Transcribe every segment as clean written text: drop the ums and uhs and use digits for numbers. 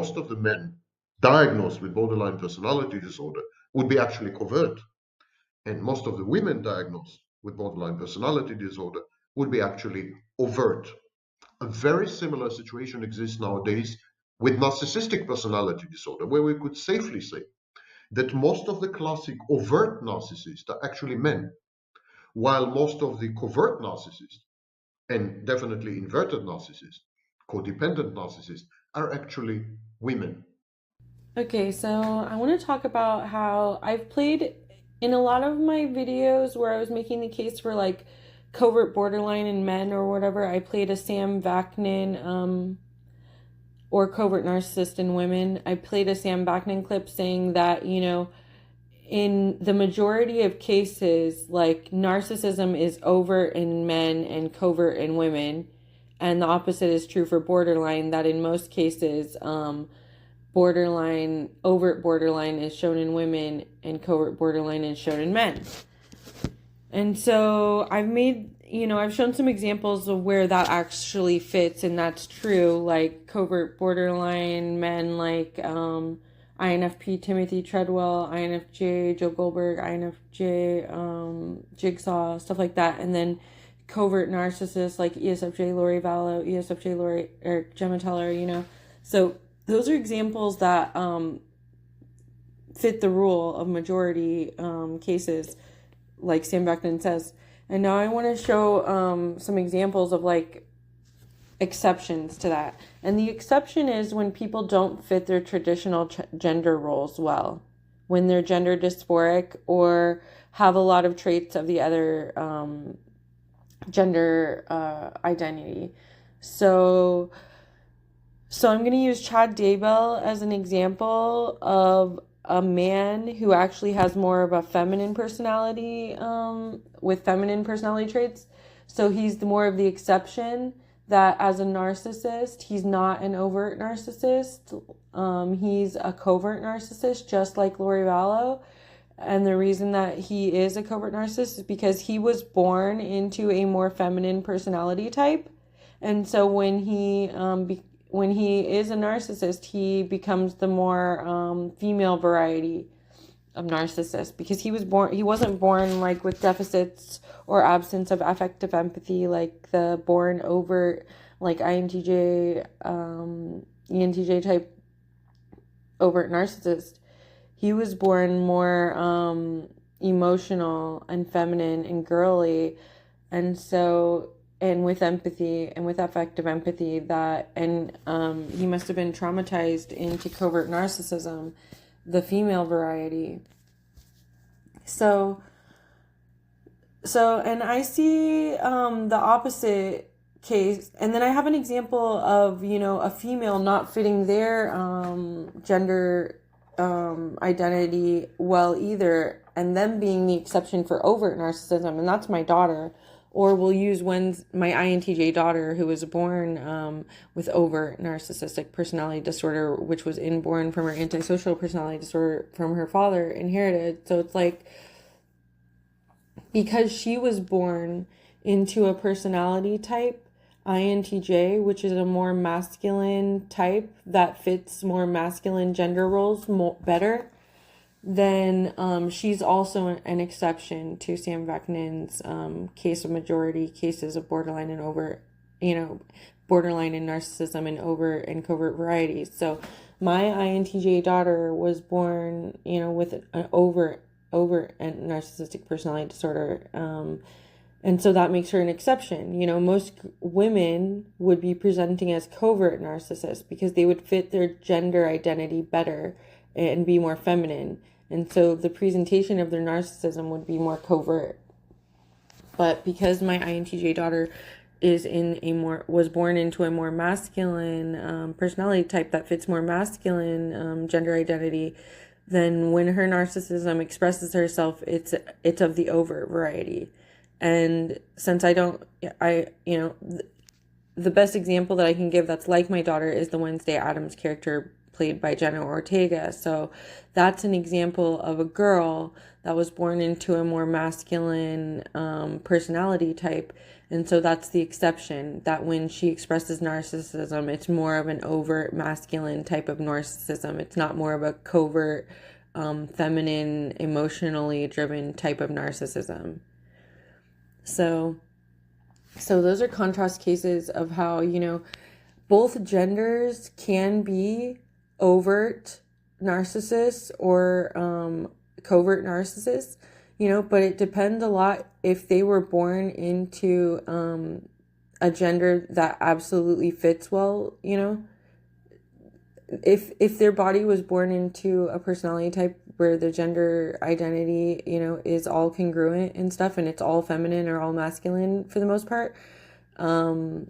most of the men diagnosed with borderline personality disorder would be actually covert, and most of the women diagnosed with borderline personality disorder would be actually overt. A very similar situation exists nowadays with narcissistic personality disorder, where we could safely say that most of the classic overt narcissists are actually men, while most of the covert narcissists, and definitely inverted narcissists, codependent narcissists, are actually women. Okay, so I want to talk about how I've played in a lot of my videos where I was making the case for like covert borderline in men or whatever. I played a Sam Vaknin or covert narcissist in women. I played a Sam Vaknin clip saying that, in the majority of cases, like narcissism is overt in men and covert in women. And the opposite is true for borderline, that in most cases, overt borderline is shown in women and covert borderline is shown in men. And so I've shown some examples of where that actually fits, and that's true, like covert borderline men like INFP Timothy Treadwell, INFJ Joe Goldberg, INFJ Jigsaw, stuff like that. And then covert narcissists like ESFJ Lori Vallow, ESFJ Lori Eric Gemma Teller, So those are examples that fit the rule of majority cases, like Sam Beckman says. And now I want to show some examples of like exceptions to that. And the exception is when people don't fit their traditional gender roles well, when they're gender dysphoric or have a lot of traits of the other gender identity. So I'm going to use Chad Daybell as an example of a man who actually has more of a feminine personality, with feminine personality traits. So he's more of the exception, that as a narcissist, he's not an overt narcissist. He's a covert narcissist, just like Lori Vallow. And the reason that he is a covert narcissist is because he was born into a more feminine personality type. And so when he is a narcissist, he becomes the more female variety of narcissist, because he wasn't born like with deficits or absence of affective empathy, like the born overt, like INTJ, ENTJ type overt narcissist. He was born more emotional and feminine and girly, and with empathy and with affective empathy, he must have been traumatized into covert narcissism, the female variety. So and I see the opposite case, and then I have an example of a female not fitting their gender identity well either, and them being the exception for overt narcissism, and that's my daughter. Or we'll use my INTJ daughter, who was born with overt narcissistic personality disorder, which was inborn from her antisocial personality disorder from her father, inherited. So it's like, because she was born into a personality type, INTJ, which is a more masculine type that fits more masculine gender roles better, then she's also an exception to Sam Vaknin's case of majority cases of borderline and borderline and narcissism and overt and covert varieties. So my INTJ daughter was born, with an overt and narcissistic personality disorder. And so that makes her an exception. Most women would be presenting as covert narcissists because they would fit their gender identity better and be more feminine. And so the presentation of their narcissism would be more covert. But because my INTJ daughter was born into a more masculine personality type that fits more masculine gender identity, then when her narcissism expresses herself, it's of the overt variety. And since the best example that I can give that's like my daughter is the Wednesday Addams character played by Jenna Ortega. So that's an example of a girl that was born into a more masculine personality type. And so that's the exception, that when she expresses narcissism, it's more of an overt masculine type of narcissism. It's not more of a covert, feminine, emotionally driven type of narcissism. So those are contrast cases of how, both genders can be overt narcissists or covert narcissists, but it depends a lot if they were born into a gender that absolutely fits well, if their body was born into a personality type where the gender identity, is all congruent and stuff, and it's all feminine or all masculine for the most part, then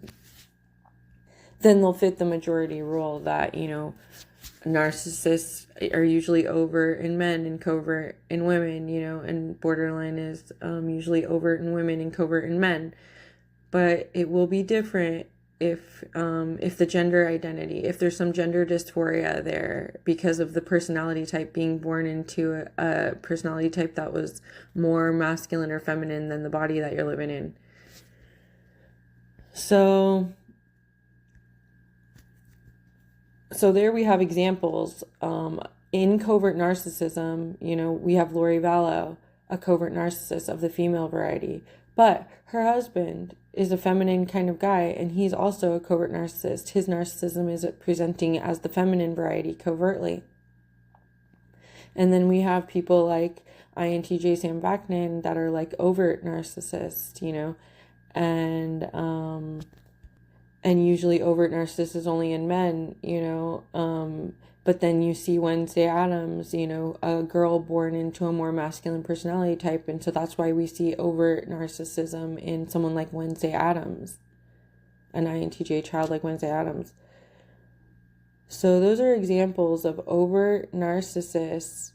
they'll fit the majority rule that, narcissists are usually overt in men and covert in women, and borderline is usually overt in women and covert in men. But it will be different if the gender identity, if there's some gender dysphoria there because of the personality type being born into a personality type that was more masculine or feminine than the body that you're living in. So there we have examples. In covert narcissism, we have Lori Vallow, a covert narcissist of the female variety. But her husband is a feminine kind of guy, and he's also a covert narcissist. His narcissism is presenting as the feminine variety covertly. And then we have people like INTJ Sam Vaknin that are like overt narcissists, and usually overt narcissist is only in men, but then you see Wednesday Addams, a girl born into a more masculine personality type. And so that's why we see overt narcissism in someone like Wednesday Addams, an INTJ child like Wednesday Addams. So those are examples of overt narcissists.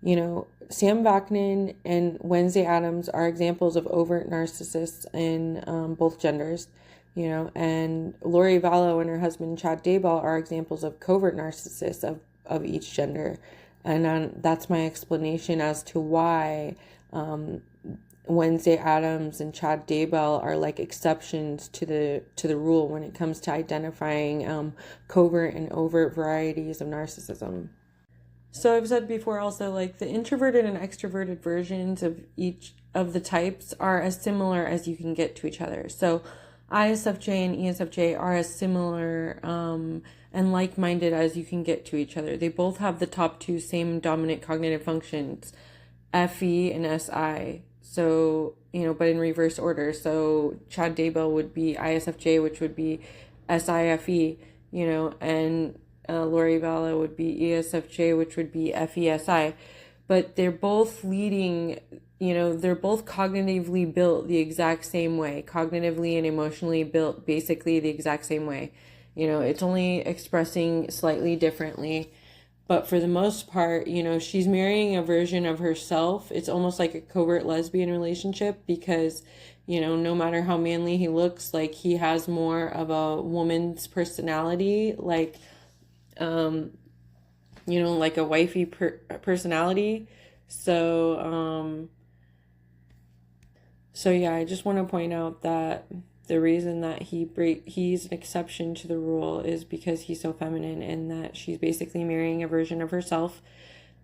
Sam Vaknin and Wednesday Addams are examples of overt narcissists in both genders. And Lori Vallow and her husband Chad Daybell are examples of covert narcissists of each gender. And that's my explanation as to why Wednesday Addams and Chad Daybell are like exceptions to the rule when it comes to identifying covert and overt varieties of narcissism. So I've said before also, like, the introverted and extroverted versions of each of the types are as similar as you can get to each other. So ISFJ and ESFJ are as similar and like-minded as you can get to each other. They both have the top two same dominant cognitive functions, FE and SI. So, but in reverse order. So Chad Daybell would be ISFJ, which would be SIFE, and Lori Vallow would be ESFJ, which would be FESI. But they're both leading, they're both cognitively built the exact same way, cognitively and emotionally built basically the exact same way. It's only expressing slightly differently. But for the most part, she's marrying a version of herself. It's almost like a covert lesbian relationship because, no matter how manly he looks, like, he has more of a woman's personality, like, like a wifey personality. So yeah, I just want to point out that the reason that he's an exception to the rule is because he's so feminine, and that she's basically marrying a version of herself.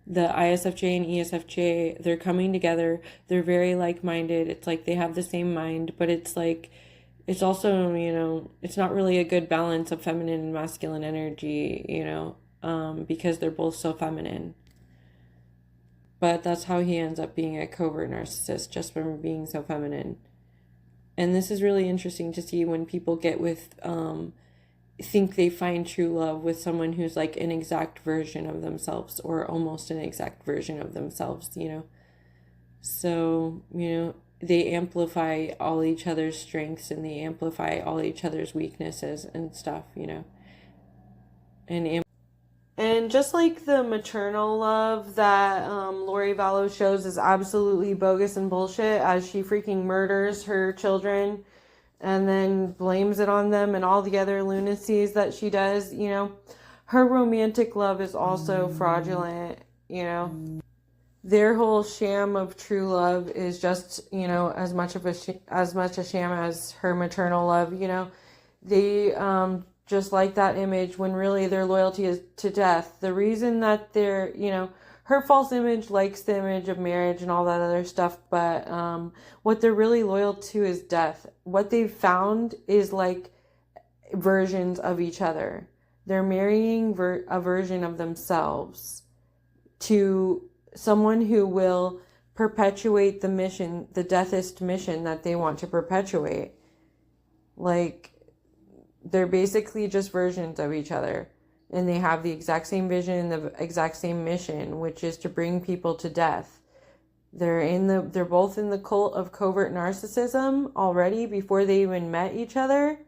The ISFJ and ESFJ, they're coming together. They're very like-minded. It's like they have the same mind, but it's like, it's also, it's not really a good balance of feminine and masculine energy, because they're both so feminine. But that's how he ends up being a covert narcissist, just from being so feminine. And this is really interesting to see when people get with, think they find true love with someone who's like an exact version of themselves, or almost an exact version of themselves, So, they amplify all each other's strengths, and they amplify all each other's weaknesses and stuff, And just like the maternal love that Lori Vallow shows is absolutely bogus and bullshit, as she freaking murders her children and then blames it on them and all the other lunacies that she does, her romantic love is also fraudulent, their whole sham of true love is just, as much a sham as her maternal love. They just like that image when really their loyalty is to death. The reason that they're, her false image likes the image of marriage and all that other stuff, but what they're really loyal to is death. What they've found is like versions of each other. They're marrying a version of themselves to someone who will perpetuate the mission, the deathist mission that they want to perpetuate. Like, they're basically just versions of each other, and they have the exact same vision, the exact same mission, which is to bring people to death. They're both in the cult of covert narcissism already before they even met each other.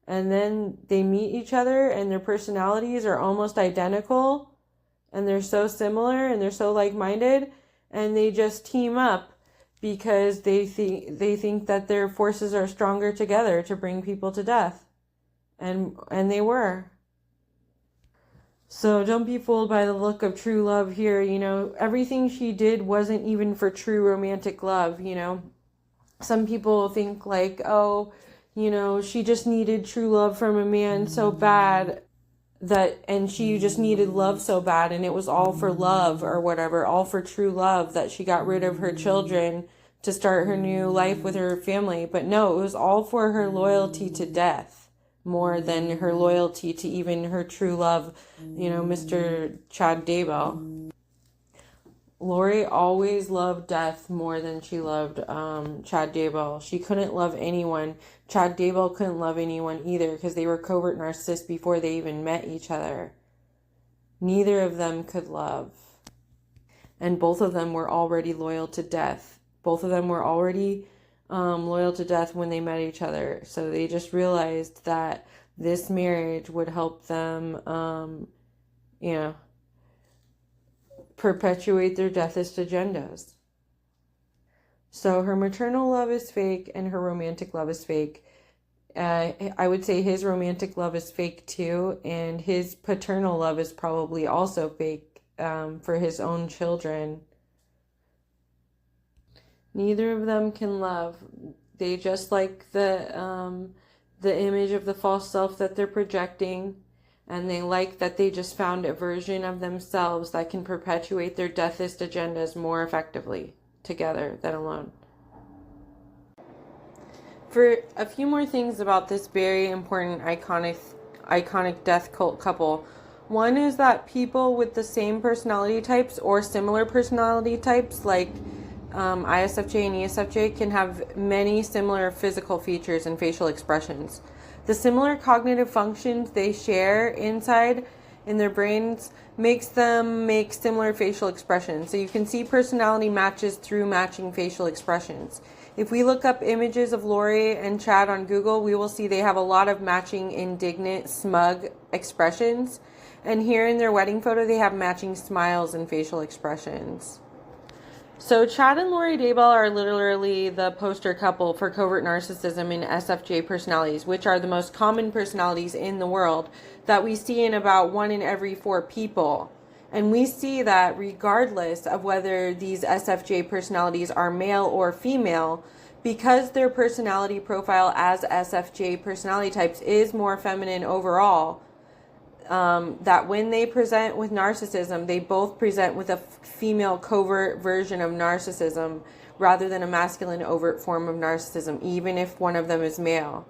And then they meet each other and their personalities are almost identical, and they're so similar and they're so like-minded, and they just team up because they think that their forces are stronger together to bring people to death. And they were. So don't be fooled by the look of true love here. Everything she did wasn't even for true romantic love. Some people think like, oh, she just needed true love from a man so bad and she just needed love so bad, and it was all for love or whatever, all for true love, that she got rid of her children to start her new life with her family. But no, it was all for her loyalty to death more than her loyalty to even her true love, Mr. Chad Daybell. Lori always loved death more than she loved Chad Daybell. She couldn't love anyone. Chad Daybell couldn't love anyone either, because they were covert narcissists before they even met each other. Neither of them could love. And both of them were already loyal to death. Both of them were already loyal to death when they met each other. So they just realized that this marriage would help them, perpetuate their deathist agendas. So her maternal love is fake and her romantic love is fake. I would say his romantic love is fake too, and his paternal love is probably also fake for his own children. Neither of them can love. They just like the image of the false self that they're projecting, and they like that they just found a version of themselves that can perpetuate their deathist agendas more effectively together than alone. For a few more things about this very important iconic death cult couple. One is that people with the same personality types or similar personality types, like ISFJ and ESFJ, can have many similar physical features and facial expressions. The similar cognitive functions they share inside in their brains makes them make similar facial expressions. So you can see personality matches through matching facial expressions. If we look up images of Lori and Chad on Google, we will see they have a lot of matching indignant, smug expressions. And here in their wedding photo, they have matching smiles and facial expressions. So Chad and Lori Daybell are literally the poster couple for covert narcissism in SFJ personalities, which are the most common personalities in the world that we see in about 1 in every 4 people. And we see that regardless of whether these SFJ personalities are male or female, because their personality profile as SFJ personality types is more feminine overall, that when they present with narcissism, they both present with a female covert version of narcissism rather than a masculine overt form of narcissism, even if one of them is male.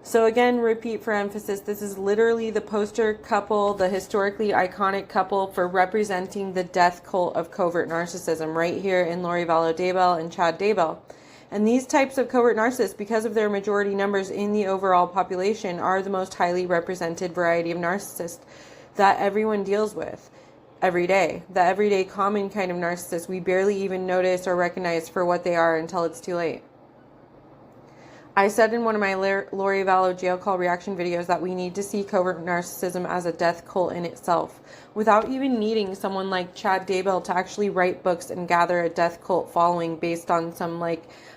So again, repeat for emphasis, this is literally the poster couple, the historically iconic couple for representing the death cult of covert narcissism right here in Lori Vallow Daybell and Chad Daybell. And these types of covert narcissists, because of their majority numbers in the overall population, are the most highly represented variety of narcissists that everyone deals with every day. The everyday common kind of narcissist we barely even notice or recognize for what they are until it's too late. I said in one of my Lori Vallow jail call reaction videos that we need to see covert narcissism as a death cult in itself, without even needing someone like Chad Daybell to actually write books and gather a death cult following based on some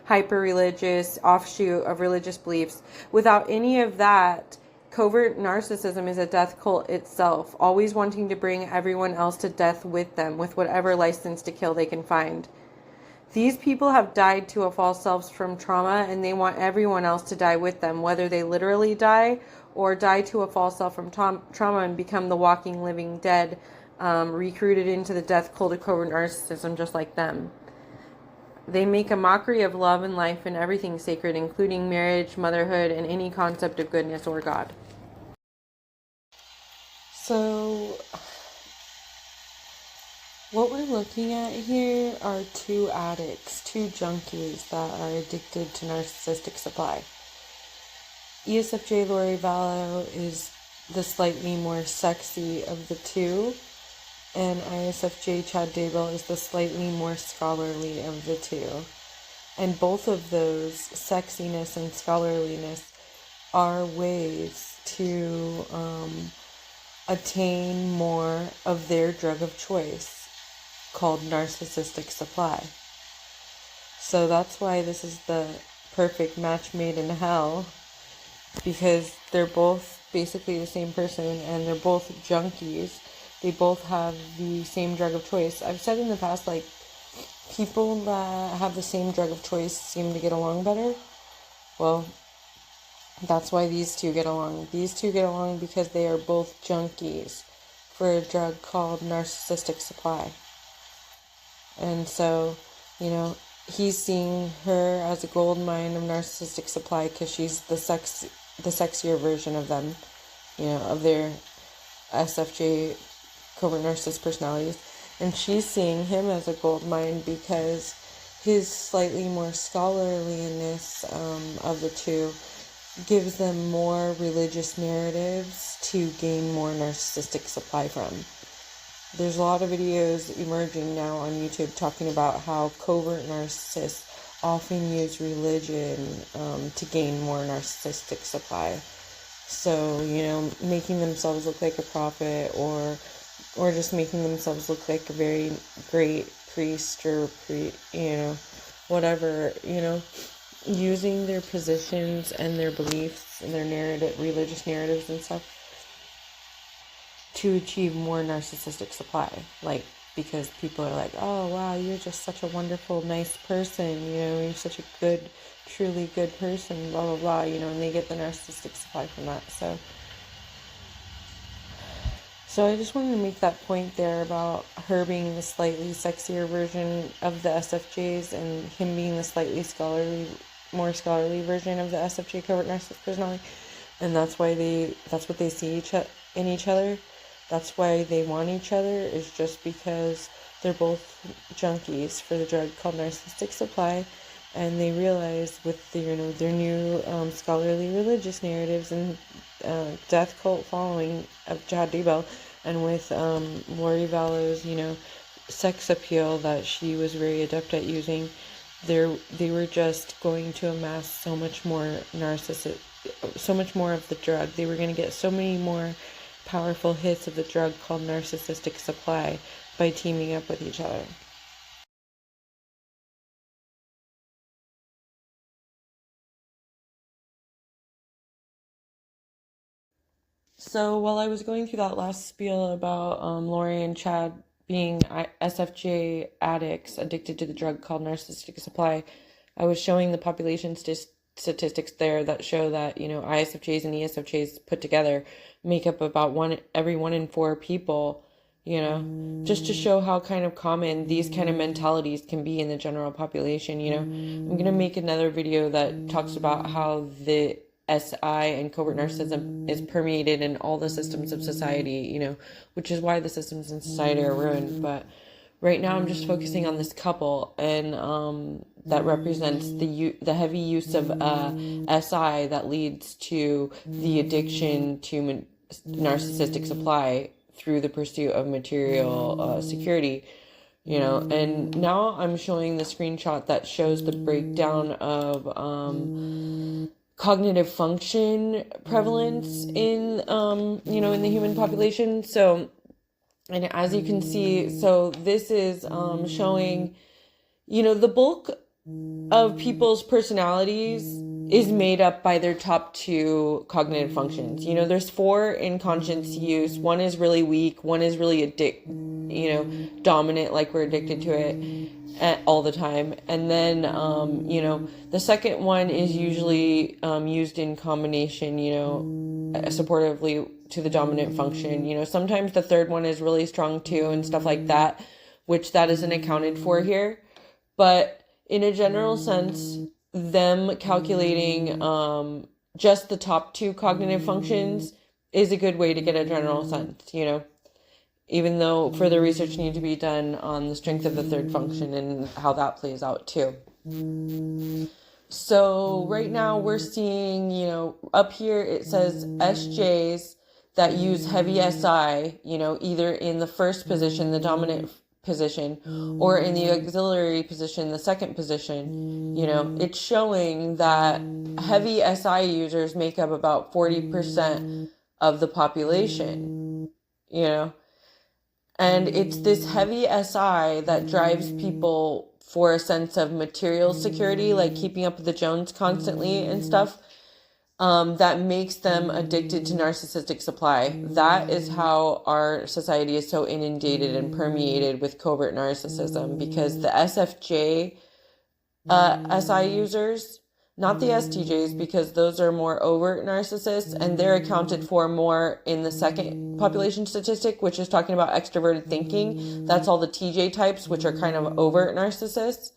hyper-religious offshoot of religious beliefs. Without any of that, Covert narcissism is a death cult itself, always wanting to bring everyone else to death with them, with whatever license to kill they can find. These people have died to a false selves from trauma, and they want everyone else to die with them, whether they literally die or die to a false self from trauma and become the walking, living dead, recruited into the death cult of covert narcissism just like them. They make a mockery of love and life and everything sacred, including marriage, motherhood, and any concept of goodness or God. So, what we're looking at here are two addicts, two junkies that are addicted to narcissistic supply. ESFJ Lori Vallow is the slightly more sexy of the two, and ISFJ Chad Daybell is the slightly more scholarly of the two. And both of those, sexiness and scholarliness, are ways to attain more of their drug of choice, called narcissistic supply. So that's why this is the perfect match made in hell, because they're both basically the same person and they're both junkies. They both have the same drug of choice. I've said in the past, like, people that have the same drug of choice seem to get along better. Well, that's why these two get along. These two get along because they are both junkies for a drug called narcissistic supply. And so, he's seeing her as a gold mine of narcissistic supply because she's the sexier version of them, of their SFJ covert narcissist personalities. And she's seeing him as a gold mine because his slightly more scholarliness of the two gives them more religious narratives to gain more narcissistic supply from. There's a lot of videos emerging now on YouTube talking about how covert narcissists often use religion to gain more narcissistic supply. So, making themselves look like a prophet or just making themselves look like a very great priest or whatever, using their positions and their beliefs and their religious narratives and stuff to achieve more narcissistic supply. Like, because people are like, oh wow, you're just such a wonderful, nice person, you're such a good, truly good person, blah blah blah, and they get the narcissistic supply from that. So I just wanted to make that point there about her being the slightly sexier version of the SFJs and him being the slightly more scholarly version of the SFJ covert narcissist personality. And that's what they see in each other. That's why they want each other, is just because they're both junkies for the drug called narcissistic supply, and they realize with their new scholarly religious narratives and death cult following of Chad Daybell, and with Lori Vallow's sex appeal that she was very adept at using, they were just going to amass so much more of the drug. They were going to get so many more powerful hits of the drug called narcissistic supply by teaming up with each other. So while I was going through that last spiel about Lori and Chad being SFJ addicts addicted to the drug called narcissistic supply, I was showing the population statistics there that show that ISFJs and ESFJs put together make up about every 1 in 4 people, just to show how kind of common these kind of mentalities can be in the general population. I'm going to make another video that talks about how the SI and covert narcissism is permeated in all the systems of society, which is why the systems in society are ruined. But right now I'm just focusing on this couple, and that represents the heavy use of SI that leads to the addiction to narcissistic supply through the pursuit of material security, and now I'm showing the screenshot that shows the breakdown of cognitive function prevalence in in the human population. So, and as you can see, so this is showing the bulk of people's personalities is made up by their top two cognitive functions. There's four in conscious use. One is really weak. One is really dominant, like we're addicted to it all the time. And then, the second one is usually used in combination, supportively to the dominant function. Sometimes the third one is really strong too and stuff like that, which that isn't accounted for here. But in a general sense, them calculating just the top two cognitive functions is a good way to get a general sense, even though further research needs to be done on the strength of the third function and how that plays out too. So right now we're seeing, up here it says SJs that use heavy SI, either in the first position, the dominant position, or in the auxiliary position, the second position. It's showing that heavy SI users make up about 40% of the population, and it's this heavy SI that drives people for a sense of material security, like keeping up with the Jones constantly and stuff, that makes them addicted to narcissistic supply. That is how our society is so inundated and permeated with covert narcissism, because the SFJ SI users, not the STJs, because those are more overt narcissists, and they're accounted for more in the second population statistic, which is talking about extroverted thinking. That's all the TJ types, which are kind of overt narcissists,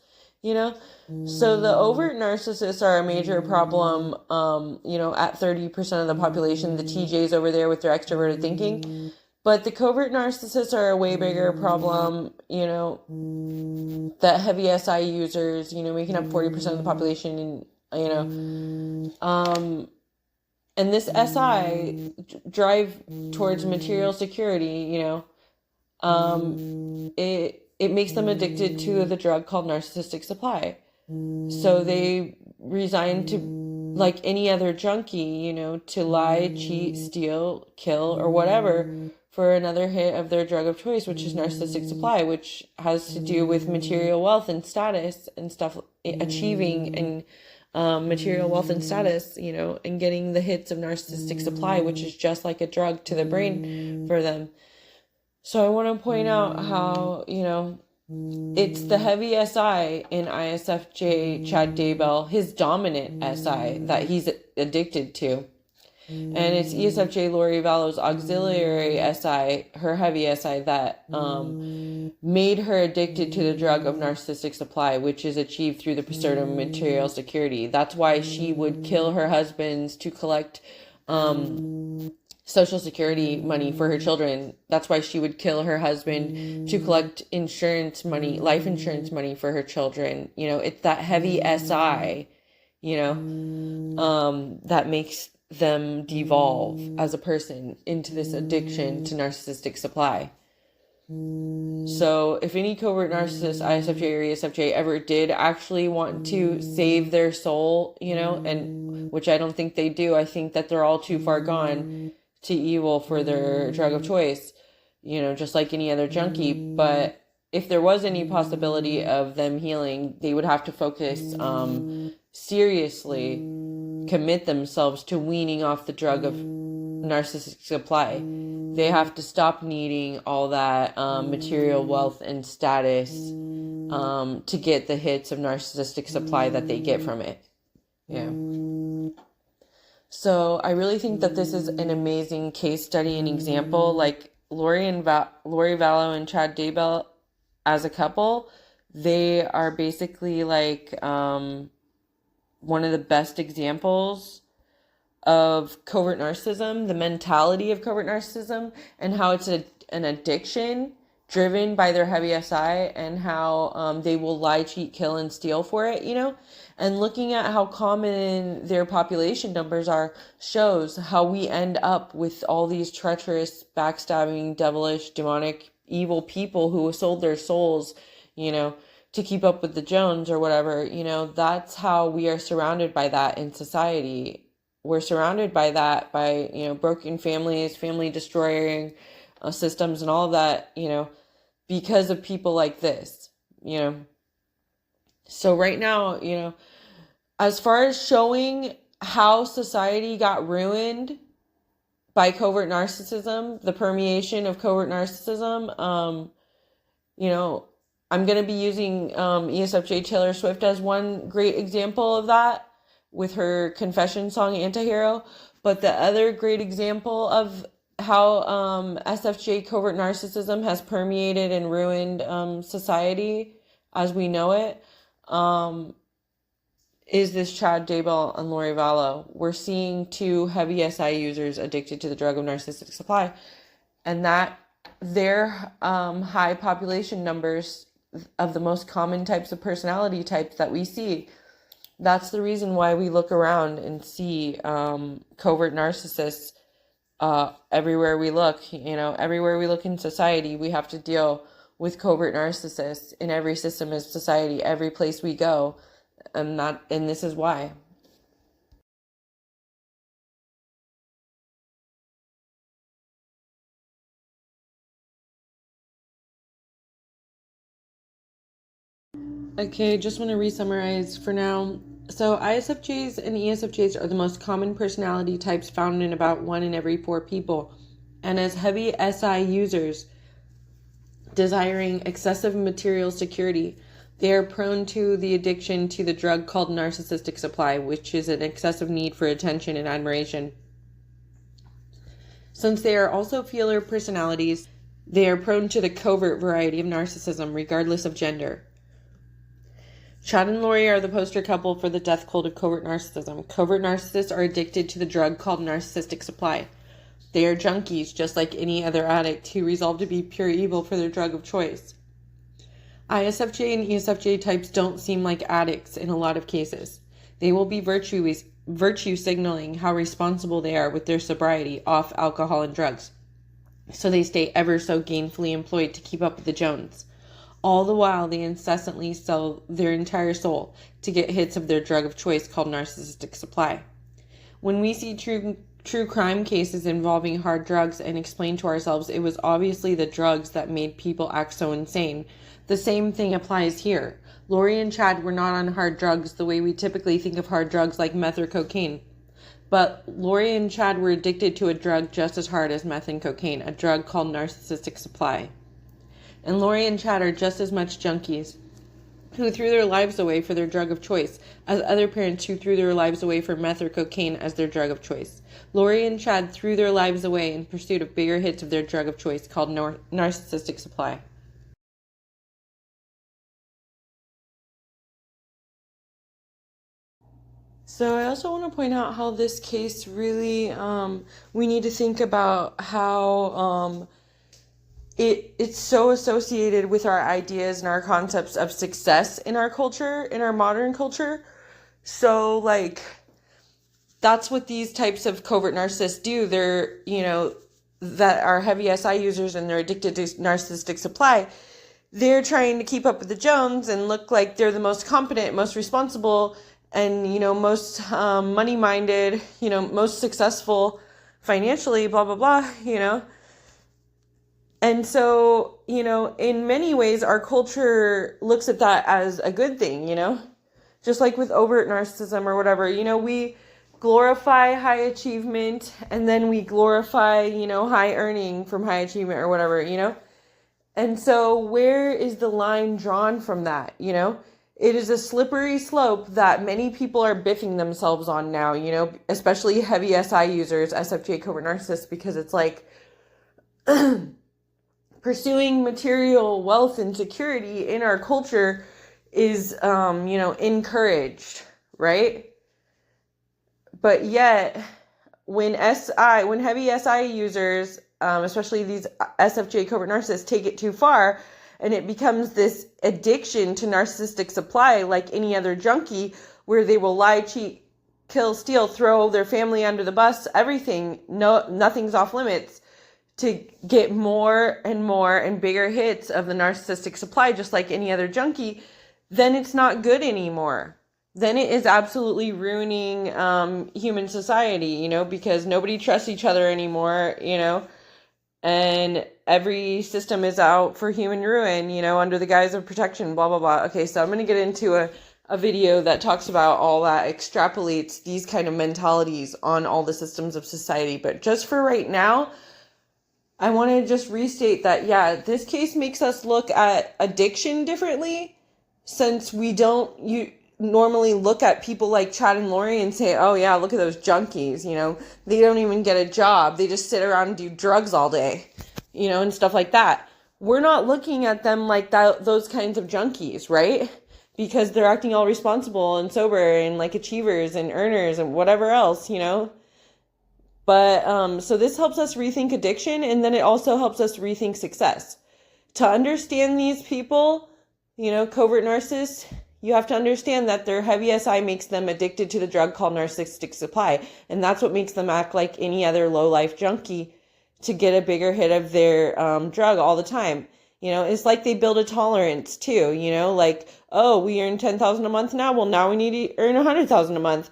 So the overt narcissists are a major problem, at 30% of the population, the TJs over there with their extroverted thinking. But the covert narcissists are a way bigger problem, that heavy SI users, making up 40% of the population, and this SI drive towards material security, it makes them addicted to the drug called narcissistic supply. So they resign to, like any other junkie, to lie, cheat, steal, kill, or whatever for another hit of their drug of choice, which is narcissistic supply, which has to do with material wealth and status and stuff, achieving and material wealth and status, and getting the hits of narcissistic supply, which is just like a drug to the brain for them. So I want to point out how, it's the heavy SI in ISFJ Chad Daybell, his dominant SI, that he's addicted to. And it's ESFJ Lori Vallow's auxiliary SI, her heavy SI, that made her addicted to the drug of narcissistic supply, which is achieved through the pursuit of material security. That's why she would kill her husbands to collect Social Security money for her children. That's why she would kill her husband to collect insurance money, life insurance money for her children. It's that heavy SI, that makes them devolve as a person into this addiction to narcissistic supply. So if any covert narcissist, ISFJ or ESFJ, ever did actually want to save their soul, and which I don't think they do, I think that they're all too far gone to evil for their drug of choice, just like any other junkie. But if there was any possibility of them healing, they would have to focus seriously, commit themselves to weaning off the drug of narcissistic supply. They have to stop needing all that material wealth and status to get the hits of narcissistic supply that they get from it. Yeah. So I really think that this is an amazing case study and example. Like Lori Vallow and Chad Daybell as a couple, they are basically like one of the best examples of covert narcissism, the mentality of covert narcissism, and how it's an addiction driven by their heavy SI, and how they will lie, cheat, kill, and steal for it, and looking at how common their population numbers are shows how we end up with all these treacherous, backstabbing, devilish, demonic, evil people who sold their souls, to keep up with the Jones or whatever. That's how we are surrounded by that in society. We're surrounded by that, by, broken families, family destroying systems and all of that, because of people like this, So right now, as far as showing how society got ruined by covert narcissism, the permeation of covert narcissism, you know, I'm going to be using ESFJ Taylor Swift as one great example of that with her confession song Antihero. But the other great example of how SFJ covert narcissism has permeated and ruined society as we know it is this Chad Daybell and Lori Vallow. We're seeing two heavy SI users addicted to the drug of narcissistic supply, and that their high population numbers of the most common types of personality types that we see. That's the reason why we look around and see covert narcissists everywhere we look. Everywhere we look in society, we have to deal with covert narcissists in every system of society, every place we go, and this is why. Okay, just want to re-summarize for now. So ISFJs and ESFJs are the most common personality types found in about 1 in every 4 people. And as heavy SI users desiring excessive material security, they are prone to the addiction to the drug called narcissistic supply, which is an excessive need for attention and admiration. Since they are also feeler personalities, they are prone to the covert variety of narcissism, regardless of gender. Chad and Lori are the poster couple for the death cult of covert narcissism. Covert narcissists are addicted to the drug called narcissistic supply. They are junkies, just like any other addict, who resolve to be pure evil for their drug of choice. ISFJ and ESFJ types don't seem like addicts in a lot of cases. They will be virtue signaling how responsible they are with their sobriety off alcohol and drugs. So they stay ever so gainfully employed to keep up with the Jones. All the while, they incessantly sell their entire soul to get hits of their drug of choice called narcissistic supply. When we see true crime cases involving hard drugs and explain to ourselves it was obviously the drugs that made people act so insane, the same thing applies here. Lori and Chad were not on hard drugs the way we typically think of hard drugs like meth or cocaine. But Lori and Chad were addicted to a drug just as hard as meth and cocaine, a drug called narcissistic supply. And Lori and Chad are just as much junkies who threw their lives away for their drug of choice as other parents who threw their lives away for meth or cocaine as their drug of choice. Lori and Chad threw their lives away in pursuit of bigger hits of their drug of choice called narcissistic supply. So I also want to point out how this case really, we need to think about how it's so associated with our ideas and our concepts of success in our culture, in our modern culture. So that's what these types of covert narcissists do. They're, that are heavy SI users and they're addicted to narcissistic supply. They're trying to keep up with the Jones and look like they're the most competent, most responsible, and, most money-minded, most successful financially, blah, blah, blah, And so, in many ways, our culture looks at that as a good thing, just like with overt narcissism or whatever, we glorify high achievement and then we glorify, high earning from high achievement or whatever, And so where is the line drawn from that, It is a slippery slope that many people are biffing themselves on now, especially heavy SI users, SFJ covert narcissists, because it's like pursuing material wealth and security in our culture is, encouraged, right? But yet, when heavy SI users, especially these SFJ covert narcissists, take it too far, and it becomes this addiction to narcissistic supply like any other junkie, where they will lie, cheat, kill, steal, throw their family under the bus, everything, nothing's off limits, to get more and bigger hits of the narcissistic supply, just like any other junkie, then it's not good anymore. Then it is absolutely ruining human society, because nobody trusts each other anymore, and every system is out for human ruin, under the guise of protection, blah, blah, blah. Okay, so I'm going to get into a video that talks about all that, extrapolates these kind of mentalities on all the systems of society. But just for right now, I want to just restate that, yeah, this case makes us look at addiction differently, since we don't normally look at people like Chad and Lori and say, oh yeah, look at those junkies, they don't even get a job. They just sit around and do drugs all day, and stuff like that. We're not looking at them like that, those kinds of junkies, right? Because they're acting all responsible and sober and like achievers and earners and whatever else, But, so this helps us rethink addiction, and then it also helps us rethink success. To understand these people, covert narcissists, you have to understand that their heavy SI makes them addicted to the drug called narcissistic supply. And that's what makes them act like any other low-life junkie to get a bigger hit of their drug all the time. It's like they build a tolerance too, like, oh, we earn $10,000 a month now. Well, now we need to earn $100,000 a month,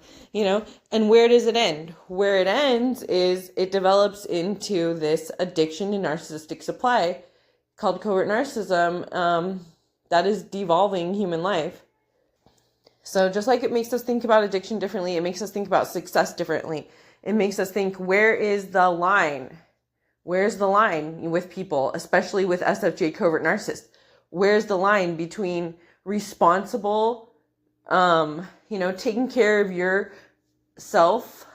and where does it end? Where it ends is it develops into this addiction to narcissistic supply called covert narcissism that is devolving human life. So just like it makes us think about addiction differently, it makes us think about success differently. It makes us think, where is the line? Where's the line with people, especially with SFJ covert narcissists? Where's the line between responsible, taking care of yourself,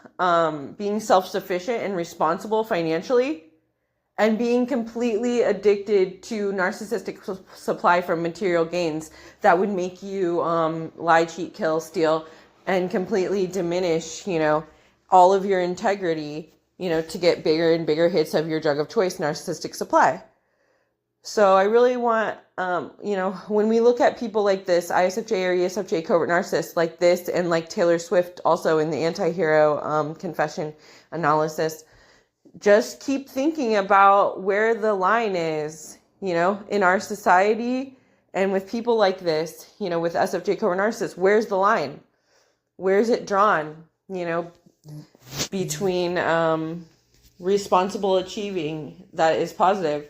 being self-sufficient and responsible financially, and being completely addicted to narcissistic supply from material gains that would make you lie, cheat, kill, steal, and completely diminish, all of your integrity, to get bigger and bigger hits of your drug of choice, narcissistic supply. So I really want, when we look at people like this, ISFJ or ESFJ covert narcissists like this, and like Taylor Swift also in the anti-hero confession analysis, just keep thinking about where the line is, in our society, and with people like this, with SFJ covert narcissists, where's the line? Where's it drawn, between responsible achieving that is positive,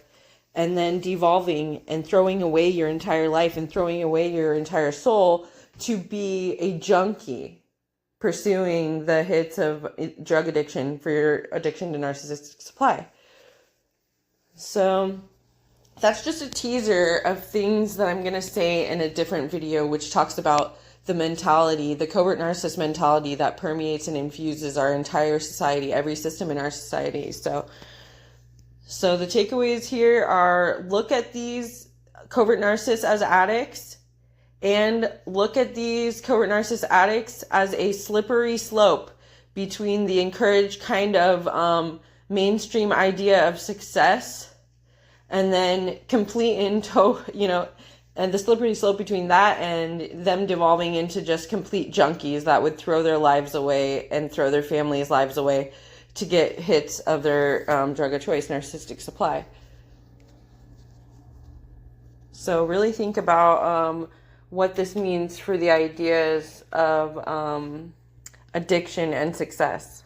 and then devolving and throwing away your entire life and throwing away your entire soul to be a junkie pursuing the hits of drug addiction for your addiction to narcissistic supply. So that's just a teaser of things that I'm going to say in a different video, which talks about the mentality, the covert narcissist mentality that permeates and infuses our entire society, every system in our society. So the takeaways here are, look at these covert narcissists as addicts, and look at these covert narcissist addicts as a slippery slope between the encouraged kind of mainstream idea of success, and then complete and and the slippery slope between that and them devolving into just complete junkies that would throw their lives away and throw their families' lives away to get hits of their drug of choice, narcissistic supply. So really think about what this means for the ideas of addiction and success.